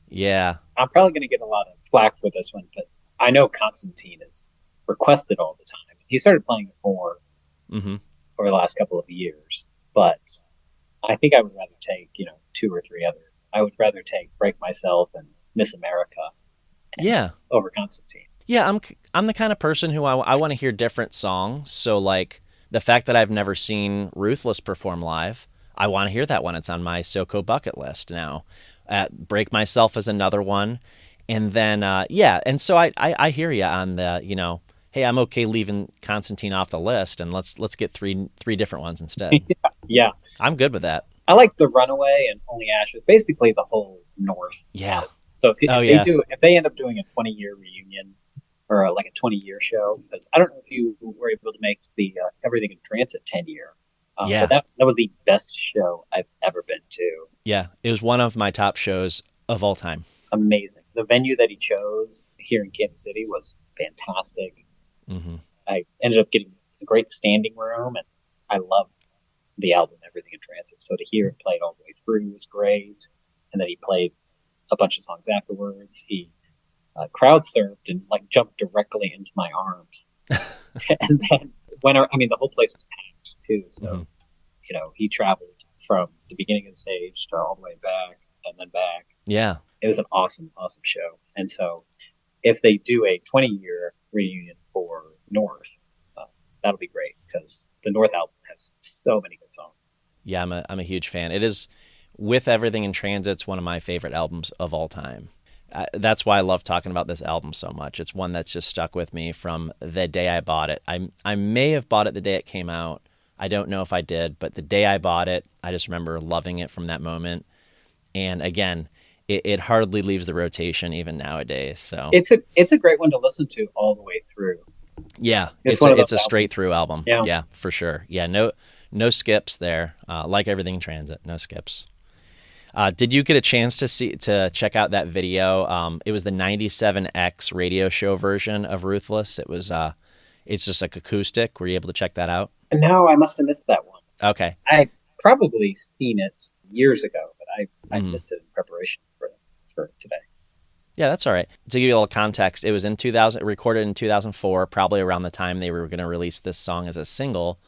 Speaker 1: yeah,
Speaker 2: I'm probably going to get a lot of flack for this one, but I know Constantine is requested all the time. He started playing it more
Speaker 1: hmm
Speaker 2: over the last couple of years, but I think I would rather take, two or three other. I would rather take Break Myself and Miss America
Speaker 1: yeah.
Speaker 2: over Constantine.
Speaker 1: Yeah, I'm the kind of person who I want to hear different songs. So like the fact that I've never seen Ruthless perform live, I want to hear that one. It's on my SoCo bucket list now. Break Myself is another one, and then yeah, and so I hear you on the hey, I'm okay leaving Constantine off the list, and let's get three different ones instead.
Speaker 2: Yeah.
Speaker 1: I'm good with that.
Speaker 2: I like The Runaway and Only Ashes, basically the whole North.
Speaker 1: Yeah.
Speaker 2: So
Speaker 1: Oh
Speaker 2: they
Speaker 1: yeah.
Speaker 2: do, if they end up doing a 20-year reunion or like a 20-year show, because I don't know if you were able to make the Everything in Transit 10-year,
Speaker 1: Yeah.
Speaker 2: but that was the best show I've ever been to.
Speaker 1: Yeah. It was one of my top shows of all time.
Speaker 2: Amazing. The venue that he chose here in Kansas City was fantastic.
Speaker 1: Hmm.
Speaker 2: I ended up getting a great standing room, and I loved the album Everything in Transit. So to hear it played all the way through was great. And then he played a bunch of songs afterwards. He crowd surfed and like jumped directly into my arms. And then the whole place was packed too. So,
Speaker 1: Hmm.
Speaker 2: He traveled from the beginning of the stage to all the way back and then back.
Speaker 1: Yeah.
Speaker 2: It was an awesome, awesome show. And so if they do a 20-year reunion for North, that'll be great because the North album has so many good songs.
Speaker 1: Yeah, I'm a huge fan. It is, with Everything in Transit, it's one of my favorite albums of all time. That's why I love talking about this album so much. It's one that's just stuck with me from the day I bought it. I may have bought it the day it came out. I don't know if I did, but the day I bought it, I just remember loving it from that moment. And again, it hardly leaves the rotation even nowadays. So
Speaker 2: It's a great one to listen to all the way through.
Speaker 1: yeah,
Speaker 2: It's one of
Speaker 1: it's
Speaker 2: those
Speaker 1: a straight
Speaker 2: albums.
Speaker 1: through album.
Speaker 2: Yeah.
Speaker 1: Yeah, for sure. Yeah, no skips there. Like Everything in Transit, no skips. Did you get a chance to check out that video? It was the 97X radio show version of Ruthless. It was it's just like acoustic. Were you able to check that out?
Speaker 2: And no, I must have missed that one.
Speaker 1: Okay.
Speaker 2: I probably seen it years ago, but I
Speaker 1: Mhm.
Speaker 2: missed it in preparation for today.
Speaker 1: Yeah, that's all right. To give you a little context, it was in 2000, recorded in 2004, probably around the time they were going to release this song as a single,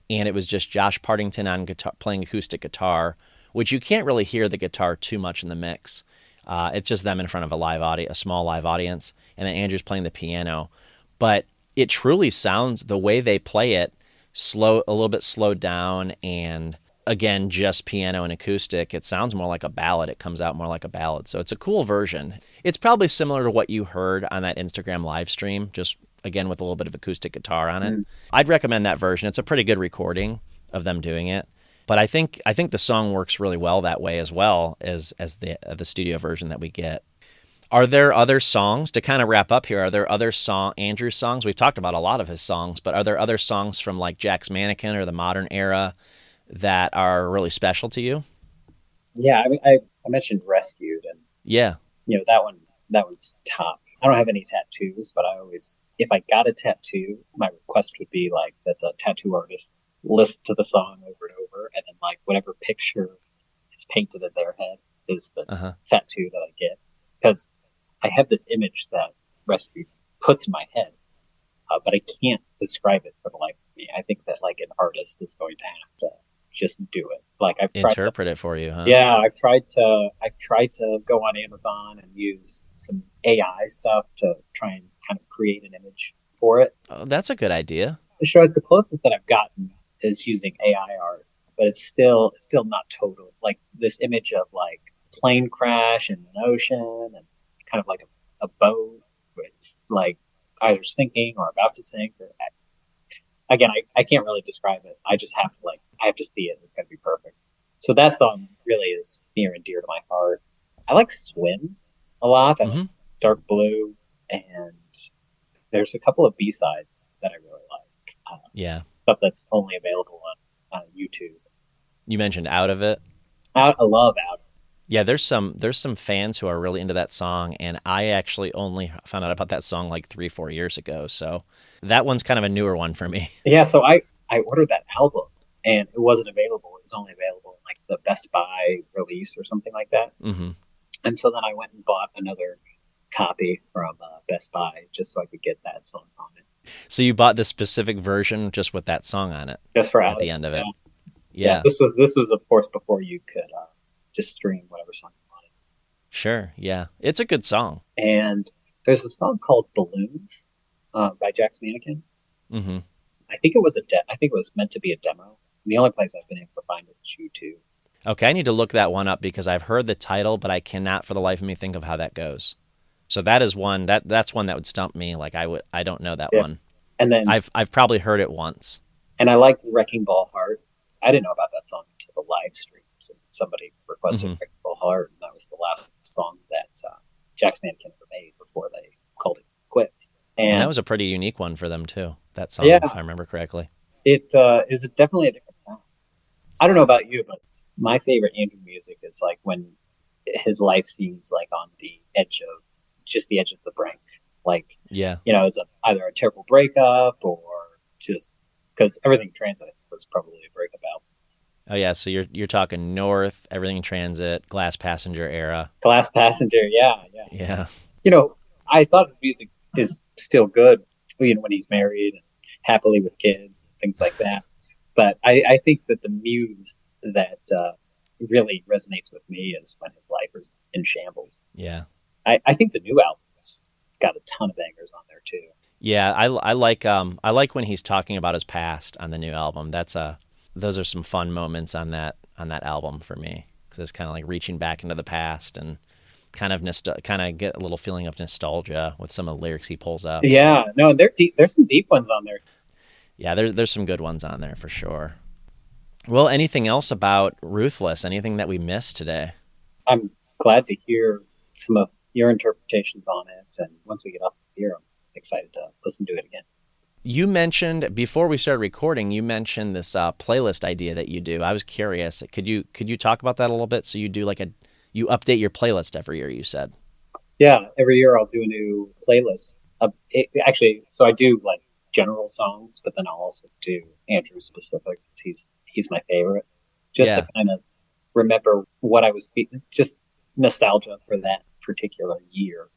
Speaker 1: and it was just Josh Partington on guitar, playing acoustic guitar, which you can't really hear the guitar too much in the mix. It's just them in front of a small live audience, and then Andrew's playing the piano. But it truly sounds, the way they play it, slow, a little bit slowed down, and again, just piano and acoustic. It sounds more like a ballad. It comes out more like a ballad. So it's a cool version. It's probably similar to what you heard on that Instagram live stream, just again with a little bit of acoustic guitar on it.
Speaker 2: Mm.
Speaker 1: I'd recommend that version. It's a pretty good recording of them doing it. But I think the song works really well that way as well as the studio version that we get. Are there other songs to kind of wrap up here? Are there other Andrew songs? We've talked about a lot of his songs, but are there other songs from like Jack's Mannequin or the modern era that are really special to you?
Speaker 2: Yeah, I mean, I mentioned Rescued, and
Speaker 1: Yeah.
Speaker 2: that one's top. I don't have any tattoos, but I always, if I got a tattoo, my request would be like that the tattoo artist listen to the song over and over, and then like whatever picture is painted in their head is the
Speaker 1: Uh-huh.
Speaker 2: tattoo that I get, because I have this image that Rescue puts in my head, but I can't describe it for the life of me. I think that like an artist is going to have to just do it. Like I've tried to,
Speaker 1: Interpret it for you, huh?
Speaker 2: yeah, I've tried to go on Amazon and use some AI stuff to try and kind of create an image for it.
Speaker 1: Oh, that's a good idea.
Speaker 2: So it's the closest that I've gotten is using AI art, but it's still not total. Like this image of like a plane crash in an ocean and kind of like a boat where it's like either sinking or about to sink. Or again, I can't really describe it. I just have to like I have to see it. It's gonna be perfect. So that song really is near and dear to my heart. I like Swim a lot. I like
Speaker 1: Hmm.
Speaker 2: Dark Blue, and there's a couple of B sides that I really like.
Speaker 1: Yeah.
Speaker 2: Stuff that's only available on YouTube.
Speaker 1: You mentioned Out of It.
Speaker 2: I love Out.
Speaker 1: Yeah, there's some fans who are really into that song, and I actually only found out about that song like 3, 4 years ago. So that one's kind of a newer one for me.
Speaker 2: Yeah, so I ordered that album and it wasn't available. It was only available in like the Best Buy release or something like that.
Speaker 1: Hmm.
Speaker 2: And so then I went and bought another copy from Best Buy just so I could get that song on it,
Speaker 1: So you bought this specific version just with that song on it
Speaker 2: just for
Speaker 1: at
Speaker 2: Out of
Speaker 1: the
Speaker 2: It.
Speaker 1: end of
Speaker 2: Yeah,
Speaker 1: it.
Speaker 2: yeah.
Speaker 1: Yeah,
Speaker 2: This was of course before you could just stream whatever song you
Speaker 1: sure. Yeah, it's a good song.
Speaker 2: wanted. And there's a song called Balloons by Jack's Mannequin.
Speaker 1: Hmm.
Speaker 2: I think it was meant to be a demo. The only place I've been able to find it is YouTube.
Speaker 1: Okay, I need to look that one up because I've heard the title, but I cannot for the life of me think of how that goes. So that is one that's one that would stump me. Like I don't know that
Speaker 2: Yeah.
Speaker 1: one.
Speaker 2: And then
Speaker 1: I've probably heard it once.
Speaker 2: and I like Wrecking Ball Heart. I didn't know about that song until the live streams, and somebody requested
Speaker 1: Hmm.
Speaker 2: Wrecking Ball Heart, and that was the last song that Jack's Mannequin ever made before they called it quits.
Speaker 1: And that
Speaker 2: And
Speaker 1: was a pretty unique one for them too. That song, if
Speaker 2: yeah,
Speaker 1: I remember correctly.
Speaker 2: it is definitely a different sound. I don't know about you, but my favorite Andrew music is like when his life seems like on the edge of just the edge of the brink. Like,
Speaker 1: Yeah.
Speaker 2: it's either a terrible breakup or just because everything transit was probably a breakup album.
Speaker 1: Oh yeah. So you're talking North, Everything Transit, Glass Passenger era.
Speaker 2: Glass Passenger, yeah, yeah.
Speaker 1: Yeah.
Speaker 2: You know, I thought his music is still good, when he's married and happily with kids and things like that. But I think that the muse that really resonates with me is when his life is in shambles.
Speaker 1: Yeah.
Speaker 2: I think the new album's got a ton of bangers on there too.
Speaker 1: Yeah. I like when he's talking about his past on the new album. Those are some fun moments on that album for me because it's kind of like reaching back into the past and kind of get a little feeling of nostalgia with some of the lyrics he pulls up.
Speaker 2: Yeah, no, they're deep. There's some deep ones on there.
Speaker 1: Yeah, there's some good ones on there for sure. Well, anything else about Ruthless? Anything that we missed today?
Speaker 2: I'm glad to hear some of your interpretations on it, and once we get off here, I'm excited to listen to it again.
Speaker 1: You mentioned before we started recording, you mentioned this playlist idea that you do. I was curious. Could you talk about that a little bit? So you update your playlist every year. You said.
Speaker 2: Yeah, every year I'll do a new playlist. Actually, so I do like general songs, but then I'll also do Andrew specifics. He's my favorite, just to
Speaker 1: Yeah.
Speaker 2: kind of remember what I was just nostalgia for that particular year.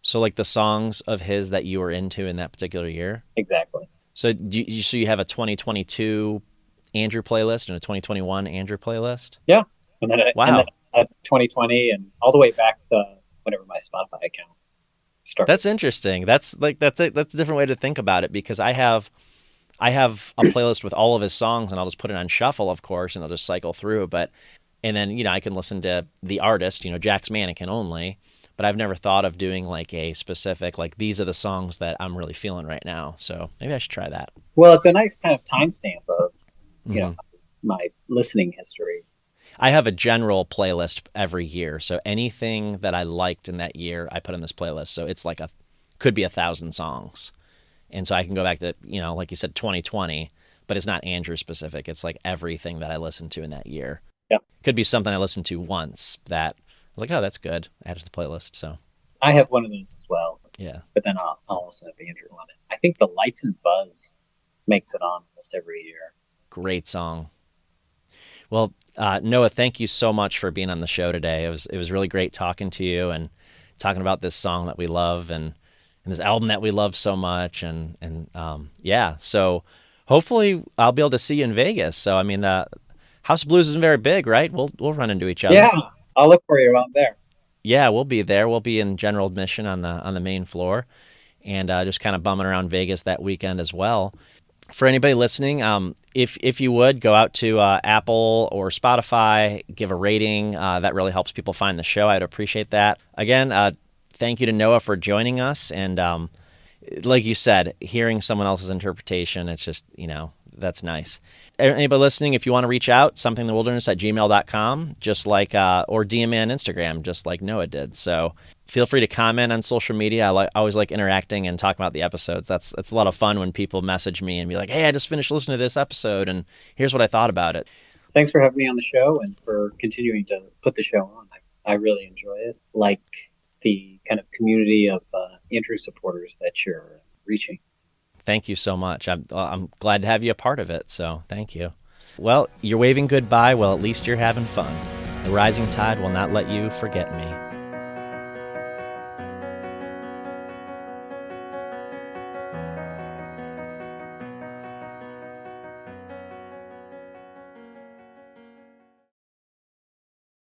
Speaker 1: So like the songs of his that you were into in that particular year.
Speaker 2: Exactly.
Speaker 1: So you have a 2022 Andrew playlist and a 2021 Andrew playlist.
Speaker 2: Yeah, and then
Speaker 1: Wow.
Speaker 2: 2020 and all the way back to whenever my Spotify account started.
Speaker 1: That's interesting. That's a different way to think about it because I have a playlist with all of his songs and I'll just put it on shuffle, of course, and I'll just cycle through. But and then I can listen to the artist, Jack's Mannequin only. But I've never thought of doing like a specific like these are the songs that I'm really feeling right now. So maybe I should try that.
Speaker 2: Well, it's a nice kind of timestamp of you know
Speaker 1: Hmm.
Speaker 2: my listening history.
Speaker 1: I have a general playlist every year, so anything that I liked in that year, I put in this playlist. So it's like could be 1,000 songs, and so I can go back to like you said, 2020, but it's not Andrew specific. It's like everything that I listened to in that year.
Speaker 2: Yeah.
Speaker 1: Could be something I listened to once that I was like, oh, that's good. Add it to the playlist. So
Speaker 2: I have one of those as well,
Speaker 1: yeah,
Speaker 2: but then I'll also have Andrew on it. I think the Lights and Buzz makes it on almost every year.
Speaker 1: great song. Well, Noah, thank you so much for being on the show today. It was really great talking to you and talking about this song that we love and this album that we love so much and yeah. So hopefully I'll be able to see you in Vegas. So I mean, House of Blues isn't very big, right? We'll run into each other.
Speaker 2: Yeah, I'll look for you out there.
Speaker 1: Yeah, we'll be there. We'll be in general admission on the main floor, and just kind of bumming around Vegas that weekend as well. For anybody listening, if you would go out to Apple or Spotify, give a rating. That really helps people find the show. I'd appreciate that. Again, thank you to Noah for joining us. And like you said, hearing someone else's interpretation, it's just, that's nice. Anybody listening, if you want to reach out, somethingthewilderness@gmail.com, just like, or DM me on Instagram, just like Noah did. So feel free to comment on social media. I always like interacting and talking about the episodes. It's a lot of fun when people message me and be like, hey, I just finished listening to this episode and here's what I thought about it.
Speaker 2: Thanks for having me on the show and for continuing to put the show on. I really enjoy it. Like the kind of community of Andrew supporters that you're reaching.
Speaker 1: Thank you so much. I'm glad to have you a part of it, so thank you. Well, you're waving goodbye. Well, at least you're having fun. The rising tide will not let you forget me.